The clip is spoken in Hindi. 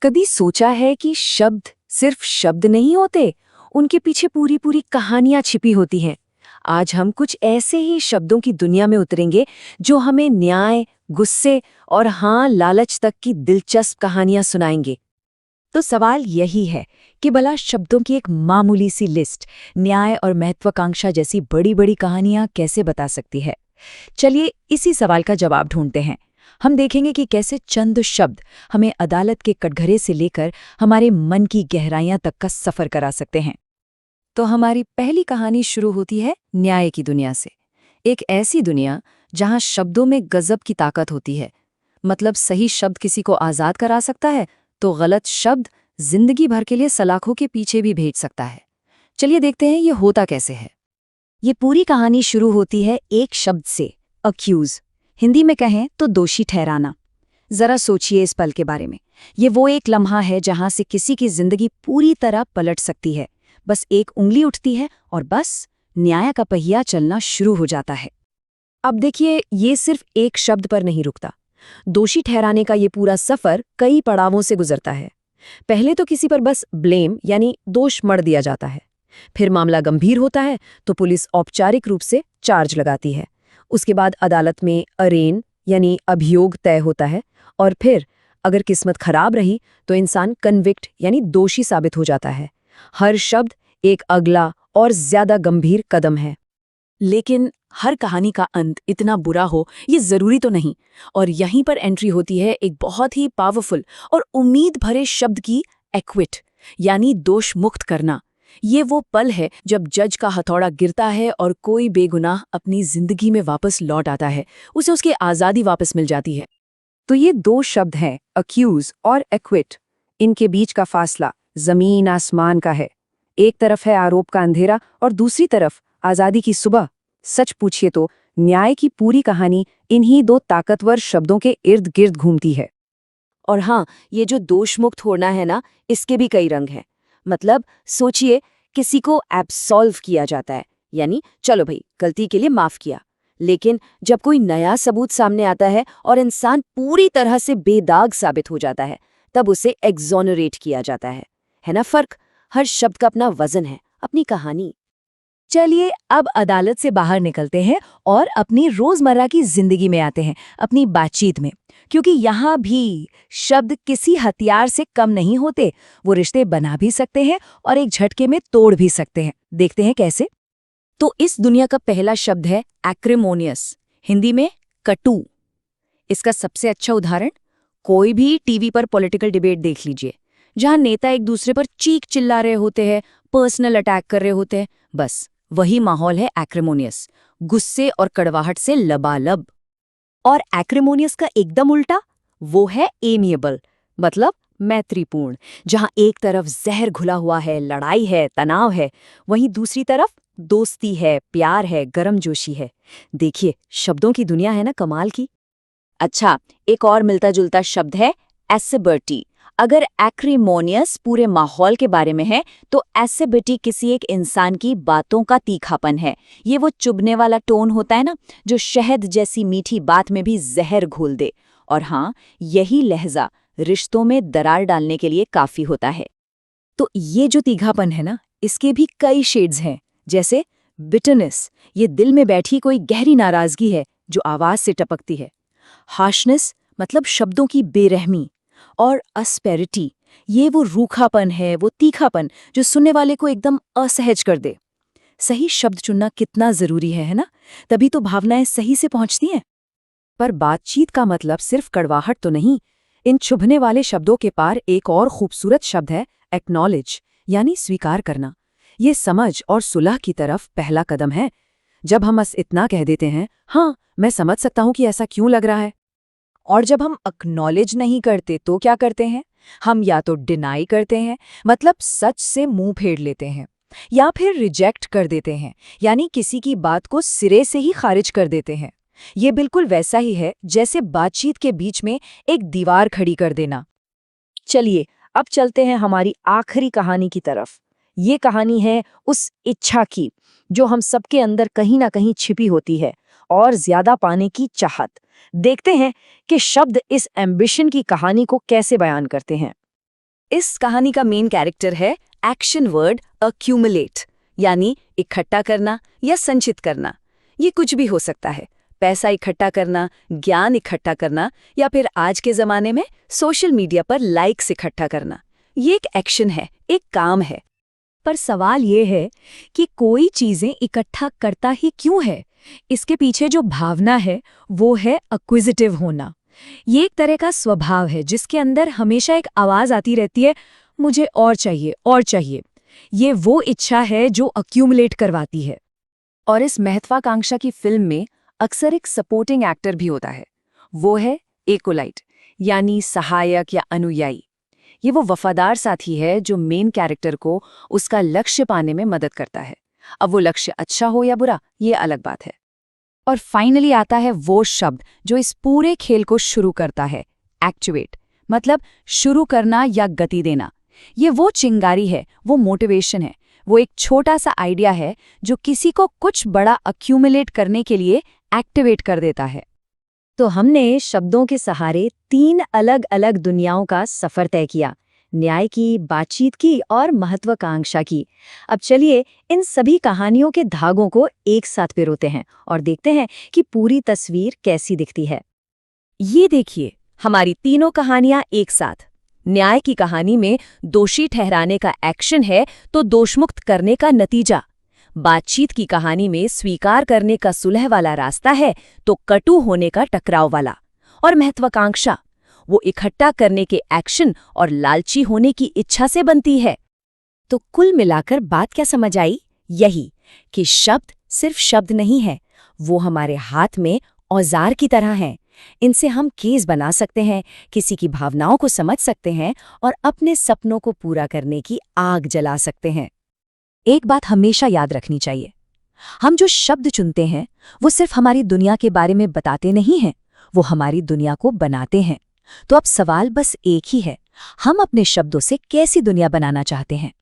कभी सोचा है कि शब्द सिर्फ शब्द नहीं होते, उनके पीछे पूरी पूरी कहानियां छिपी होती हैं। आज हम कुछ ऐसे ही शब्दों की दुनिया में उतरेंगे जो हमें न्याय, गुस्से और हाँ, लालच तक की दिलचस्प कहानियां सुनाएंगे। तो सवाल यही है कि भला शब्दों की एक मामूली सी लिस्ट न्याय और महत्वाकांक्षा जैसी बड़ी बड़ी कहानियां कैसे बता सकती है। चलिए इसी सवाल का जवाब ढूंढते हैं। हम देखेंगे कि कैसे चंद शब्द हमें अदालत के कटघरे से लेकर हमारे मन की गहराइयां तक का सफर करा सकते हैं। तो हमारी पहली कहानी शुरू होती है न्याय की दुनिया से। एक ऐसी दुनिया जहां शब्दों में गजब की ताकत होती है। मतलब सही शब्द किसी को आजाद करा सकता है, तो गलत शब्द जिंदगी भर के लिए सलाखों के पीछे भी भेज सकता है। चलिए देखते हैं ये होता कैसे है। ये पूरी कहानी शुरू होती है एक शब्द से, अक्यूज। हिंदी में कहें तो दोषी ठहराना। जरा सोचिए इस पल के बारे में। ये वो एक लम्हा है जहां से किसी की जिंदगी पूरी तरह पलट सकती है। बस एक उंगली उठती है और बस न्याय का पहिया चलना शुरू हो जाता है। अब देखिए, ये सिर्फ एक शब्द पर नहीं रुकता। दोषी ठहराने का ये पूरा सफर कई पड़ावों से गुजरता है। पहले तो किसी पर बस ब्लेम यानी दोष मढ़ दिया जाता है। फिर मामला गंभीर होता है तो पुलिस औपचारिक रूप से चार्ज लगाती है। उसके बाद अदालत में अरेन यानी अभियोग तय होता है, और फिर अगर किस्मत खराब रही तो इंसान कन्विक्ट यानी दोषी साबित हो जाता है। हर शब्द एक अगला और ज्यादा गंभीर कदम है। लेकिन हर कहानी का अंत इतना बुरा हो ये जरूरी तो नहीं। और यहीं पर एंट्री होती है एक बहुत ही पावरफुल और उम्मीद भरे शब्द की, एक्विट यानी दोष मुक्त करना। ये वो पल है जब जज का हथौड़ा गिरता है और कोई बेगुनाह अपनी जिंदगी में वापस लौट आता है, उसे उसकी आज़ादी वापस मिल जाती है। तो ये दो शब्द हैं, अक्यूज और एक्विट। इनके बीच का फासला जमीन आसमान का है। एक तरफ है आरोप का अंधेरा और दूसरी तरफ आजादी की सुबह। सच पूछिए तो न्याय की पूरी कहानी इन्हीं दो ताकतवर शब्दों के इर्द गिर्द घूमती है। और हाँ, ये जो दोषमुक्त होना है ना, इसके भी कई रंग हैं। मतलब सोचिए, किसी को एब्सॉल्व किया जाता है, यानी चलो भाई गलती के लिए माफ किया। लेकिन जब कोई नया सबूत सामने आता है और इंसान पूरी तरह से बेदाग साबित हो जाता है, तब उसे एक्सोनरेट किया जाता है ना फर्क? हर शब्द का अपना वजन है, अपनी कहानी। चलिए अब अदालत से बाहर निकलते हैं और अपनी रोजमर्रा की जिंदगी में आते हैं, अपनी बातचीत में। क्योंकि यहाँ भी शब्द किसी हथियार से कम नहीं होते। वो रिश्ते बना भी सकते हैं और एक झटके में तोड़ भी सकते हैं। देखते हैं कैसे। तो इस दुनिया का पहला शब्द है एक्रिमोनियस, हिंदी में कटु। इसका सबसे अच्छा उदाहरण कोई भी टीवी पर पॉलिटिकल डिबेट देख लीजिए, जहां नेता एक दूसरे पर चीख चिल्ला रहे होते हैं, पर्सनल अटैक कर रहे होते हैं। बस वही माहौल है एक्रिमोनियस, गुस्से और कड़वाहट से लबालब। और एक्रिमोनियस का एकदम उल्टा वो है एमिएबल, मतलब मैत्रीपूर्ण, जहां एक तरफ जहर घुला हुआ है, लड़ाई है, तनाव है, वहीं दूसरी तरफ दोस्ती है, प्यार है, गर्मजोशी है। देखिए शब्दों की दुनिया है ना कमाल की। अच्छा, एक और मिलता जुलता शब्द है एसिबर्टी। अगर एक्रिमोनियस पूरे माहौल के बारे में है, तो एसिबिटी किसी एक इंसान की बातों का तीखापन है। ये वो चुभने वाला टोन होता है ना, जो शहद जैसी मीठी बात में भी जहर घोल दे। और हाँ, यही लहजा रिश्तों में दरार डालने के लिए काफी होता है। तो ये जो तीखापन है ना, इसके भी कई शेड्स हैं। जैसे बिटरनेस, ये दिल में बैठी कोई गहरी नाराजगी है जो आवाज से टपकती है। हार्शनेस मतलब शब्दों की बेरहमी। और अस्पेरिटी, ये वो रूखापन है, वो तीखापन जो सुनने वाले को एकदम असहज कर दे। सही शब्द चुनना कितना जरूरी है ना? तभी तो भावनाएं सही से पहुंचती हैं। पर बातचीत का मतलब सिर्फ कड़वाहट तो नहीं। इन चुभने वाले शब्दों के पार एक और खूबसूरत शब्द है एक्नॉलेज, यानी स्वीकार करना। ये समझ और सुलह की तरफ पहला कदम है। जब हम बस इतना कह देते हैं, हाँ मैं समझ सकता हूं कि ऐसा क्यों लग रहा है। और जब हम एक्नॉलेज नहीं करते तो क्या करते हैं? हम या तो डिनाई करते हैं, मतलब सच से मुंह फेर लेते हैं, या फिर रिजेक्ट कर देते हैं, यानी किसी की बात को सिरे से ही खारिज कर देते हैं। ये बिल्कुल वैसा ही है जैसे बातचीत के बीच में एक दीवार खड़ी कर देना। चलिए अब चलते हैं हमारी आखिरी कहानी की तरफ। ये कहानी है उस इच्छा की जो हम सबके अंदर कहीं ना कहीं छिपी होती है, और ज्यादा पाने की चाहत। देखते हैं कि शब्द इस एम्बिशन की कहानी को कैसे बयान करते हैं। इस कहानी का मेन कैरेक्टर है एक्शन वर्ड अक्यूमुलेट, यानी इकट्ठा करना या संचित करना। ये कुछ भी हो सकता है, पैसा इकट्ठा करना, ज्ञान इकट्ठा करना, या फिर आज के ज़माने में सोशल मीडिया पर लाइक्स इकट्ठा करना। ये एक एक्शन है, एक काम है। पर सवाल ये है कि कोई चीजें इकट्ठा करता ही क्यों है? इसके पीछे जो भावना है वो है एक्विजिटिव होना। ये एक तरह का स्वभाव है जिसके अंदर हमेशा एक आवाज आती रहती है, मुझे और चाहिए और चाहिए। ये वो इच्छा है जो अक्यूमुलेट करवाती है। और इस महत्वाकांक्षा की फिल्म में अक्सर एक सपोर्टिंग एक्टर भी होता है। वो है एकोलाइट, यानी सहायक या अनुयायी। ये वो वफादार साथी है जो मेन कैरेक्टर को उसका लक्ष्य पाने में मदद करता है। अब वो लक्ष्य अच्छा हो या बुरा, ये अलग बात है। और फाइनली आता है वो शब्द जो इस पूरे खेल को शुरू करता है, एक्टिवेट, मतलब शुरू करना या गति देना। ये वो चिंगारी है, वो मोटिवेशन है, वो एक छोटा सा आइडिया है जो किसी को कुछ बड़ा अक्यूमुलेट करने के लिए एक्टिवेट कर देता है। तो हमने शब्दों के सहारे 3 अलग-अलग दुनियाओं का सफर तय किया, न्याय की, बातचीत की और महत्वाकांक्षा की। अब चलिए इन सभी कहानियों के धागों को एक साथ पिरोते हैं और देखते हैं कि पूरी तस्वीर कैसी दिखती है। ये देखिए, हमारी तीनों कहानियां एक साथ। न्याय की कहानी में दोषी ठहराने का एक्शन है तो दोषमुक्त करने का नतीजा। बातचीत की कहानी में स्वीकार करने का सुलह वाला रास्ता है तो कटु होने का टकराव वाला। और महत्वाकांक्षा, वो इकट्ठा करने के एक्शन और लालची होने की इच्छा से बनती है। तो कुल मिलाकर बात क्या समझ आई? यही कि शब्द सिर्फ शब्द नहीं है, वो हमारे हाथ में औजार की तरह हैं। इनसे हम केस बना सकते हैं, किसी की भावनाओं को समझ सकते हैं और अपने सपनों को पूरा करने की आग जला सकते हैं। एक बात हमेशा याद रखनी चाहिए, हम जो शब्द चुनते हैं वो सिर्फ हमारी दुनिया के बारे में बताते नहीं हैं, वो हमारी दुनिया को बनाते हैं। तो अब सवाल बस एक ही है, हम अपने शब्दों से कैसी दुनिया बनाना चाहते हैं?